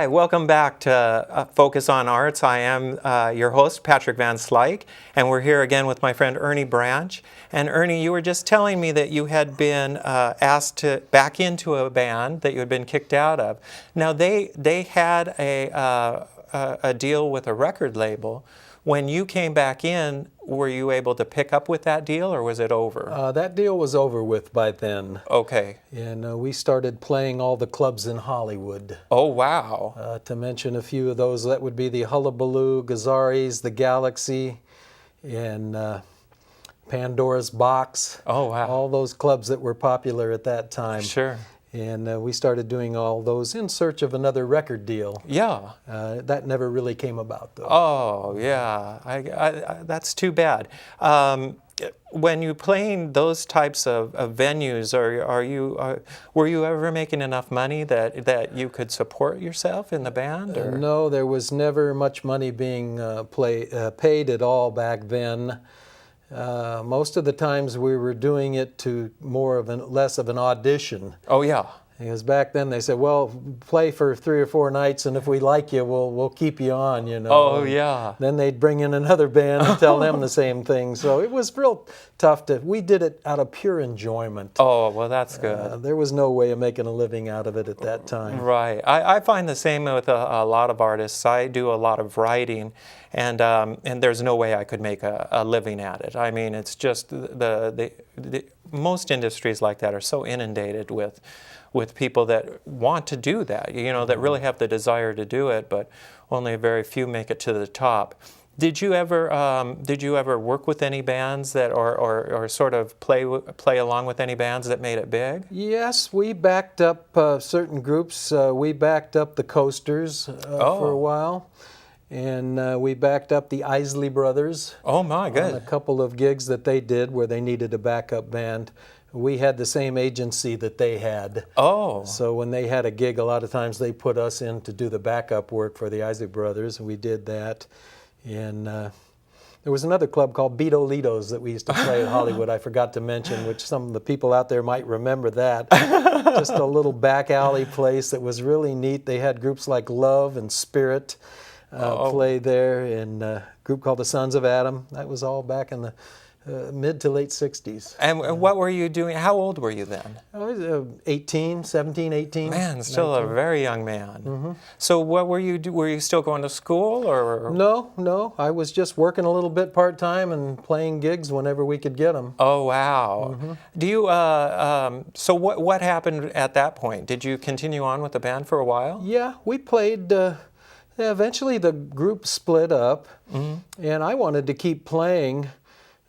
Hi, welcome back to Focus on Arts. I am your host, Patrick Van Slyke, and we're here again with my friend Ernie Branch. And Ernie, you were just telling me that you had been asked to back into a band that you had been kicked out of. Now, they had a deal with a record label. When you came back in, were you able to pick up with that deal, or was it over? That deal was over with by then. Okay. And we started playing all the clubs in Hollywood. Oh, wow. To mention a few of those, that would be the Hullabaloo, Gazzarri's, the Galaxy, and Pandora's Box. Oh, wow. All those clubs that were popular at that time. Sure. And we started doing all those in search of another record deal. Yeah. That never really came about, though. Oh, yeah. That's too bad. When you playing those types of venues, were you ever making enough money that you could support yourself in the band? Or? No, there was never much money being paid at all back then. Most of the times we were doing it to less of an audition. Oh, yeah. Because back then they said, well, play for 3 or 4 nights, and if we like you, we'll keep you on, you know. Oh, yeah. Then they'd bring in another band and tell them the same thing. So it was real tough we did it out of pure enjoyment. Oh, well, that's good. There was no way of making a living out of it at that time. Right. I find the same with a lot of artists. I do a lot of writing, and there's no way I could make a living at it. I mean, it's just the most industries like that are so inundated with people that want to do that, you know, that really have the desire to do it, but only a very few make it to the top. Did you ever work with any bands that, or sort of play along with any bands that made it big? Yes, we backed up certain groups. We backed up the Coasters for a while, and we backed up the Isley Brothers. Oh my, good. On a couple of gigs that they did where they needed a backup band. We had the same agency that they had. Oh. So when they had a gig, a lot of times they put us in to do the backup work for the Isley Brothers, and we did that. And there was another club called Beatolitos that we used to play at Hollywood, I forgot to mention, which some of the people out there might remember that. Just a little back alley place that was really neat. They had groups like Love and Spirit play there, and a group called the Sons of Adam. That was all back in the mid to late 60s. And what were you doing? How old were you then? I was 17, 18. Man, still 19. A very young man. Mm-hmm. So what were you were you still going to school, or? No. I was just working a little bit part-time and playing gigs whenever we could get them. Oh, wow. Mm-hmm. Do you, so what happened at that point? Did you continue on with the band for a while? Yeah, we played, eventually the group split up, and I wanted to keep playing.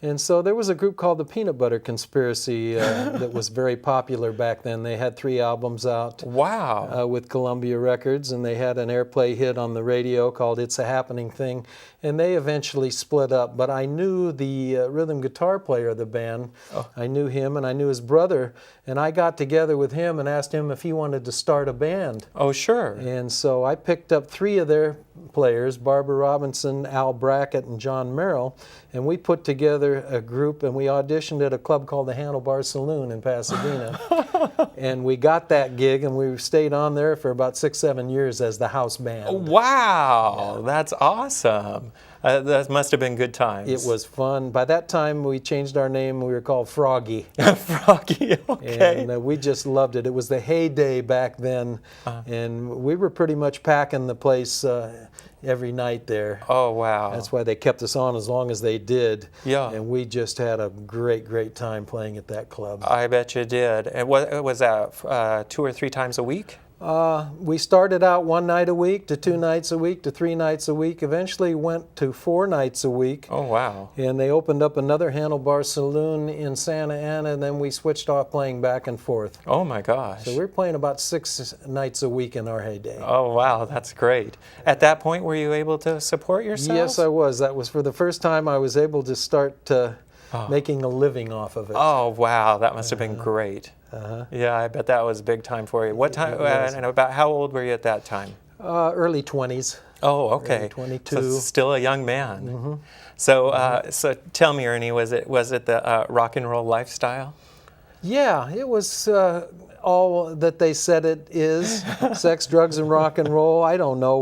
And so there was a group called the Peanut Butter Conspiracy that was very popular back then. They had 3 albums out. Wow. With Columbia Records, and they had an airplay hit on the radio called It's a Happening Thing. And they eventually split up. But I knew the rhythm guitar player of the band. Oh. I knew him, and I knew his brother. And I got together with him and asked him if he wanted to start a band. Oh, sure. And so I picked up 3 of their players, Barbara Robinson, Al Brackett, and John Merrill, and we put together a group, and we auditioned at a club called the Handlebar Saloon in Pasadena. And we got that gig, and we stayed on there for about 6-7 years as the house band. Wow, yeah. That's awesome. That must have been good times. It was fun. By that time, we changed our name. We were called Froggy. Froggy, okay. And we just loved it. It was the heyday back then, and we were pretty much packing the place every night there. Oh, wow. That's why they kept us on as long as they did. Yeah. And we just had a great time playing at that club. I bet you did. And what was that, 2 or 3 times a week? We started out 1 night a week to 2 nights a week to 3 nights a week. Eventually went to 4 nights a week. Oh, wow. And they opened up another Handlebar Saloon in Santa Ana, and then we switched off playing back and forth. Oh, my gosh. So we were playing about 6 nights a week in our heyday. Oh, wow. That's great. At that point, were you able to support yourself? Yes, I was. That was for the first time I was able to start making a living off of it. Oh, wow. That must have been great. Yeah, I bet that was big time for you. What time, and about how old were you at that time? Early 20s. Oh, okay. Early 22. So still a young man. Mm-hmm. So, so tell me, Ernie, was it the rock and roll lifestyle? Yeah, it was all that they said it is. Sex, drugs, and rock and roll. I don't know.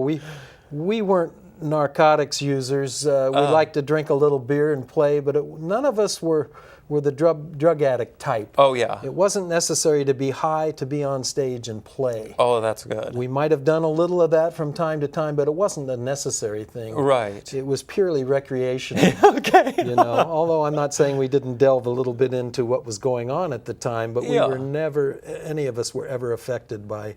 We weren't narcotics users. We liked to drink a little beer and play, but none of us were the drug addict type. Oh, yeah. It wasn't necessary to be high to be on stage and play. Oh, that's good. We might have done a little of that from time to time, but it wasn't a necessary thing. Right. It was purely recreational. Okay. You know, although I'm not saying we didn't delve a little bit into what was going on at the time, but we Yeah. were never, any of us were ever affected by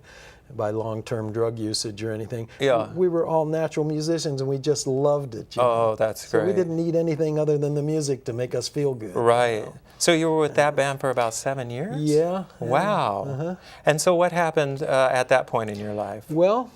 long-term drug usage or anything. Yeah. We were all natural musicians and we just loved it. You know? Oh, that's So great. we didn't need anything other than the music to make us feel good. Right. So you were with that band for about 7 years? Yeah. Wow. And so what happened at that point in your life? Well,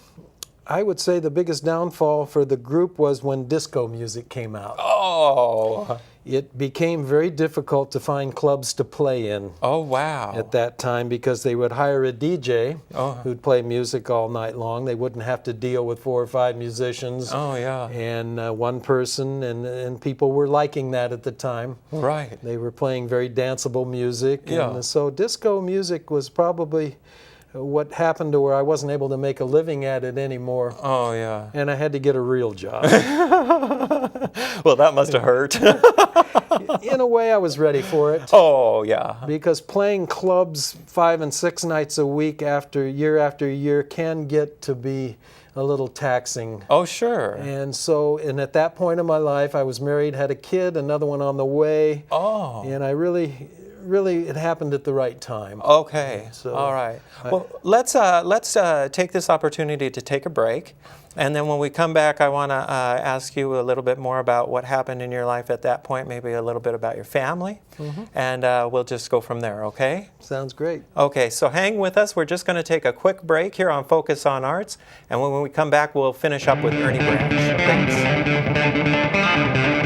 I would say the biggest downfall for the group was when disco music came out. Oh. It became very difficult to find clubs to play in Oh, wow. at that time because they would hire a DJ Oh. who'd play music all night long. They wouldn't have to deal with 4 or 5 musicians Oh, yeah. and one person, and people were liking that at the time. Right. They were playing very danceable music. Yeah. And so disco music was probably what happened to where I wasn't able to make a living at it anymore. Oh, yeah. And I had to get a real job. Well, that must have hurt. In a way, I was ready for it. Oh, yeah. Because playing clubs 5 and 6 nights a week after year can get to be a little taxing. Oh, sure. And so, and at that point in my life, I was married, had a kid, another one on the way. Oh. And I really, it happened at the right time. Okay. So, all right. Well, let's take this opportunity to take a break, and then when we come back, I want to ask you a little bit more about what happened in your life at that point. Maybe a little bit about your family, and we'll just go from there. Okay. Sounds great. Okay. So hang with us. We're just going to take a quick break here on Focus on Arts, and when we come back, we'll finish up with Ernie Branch. Thanks.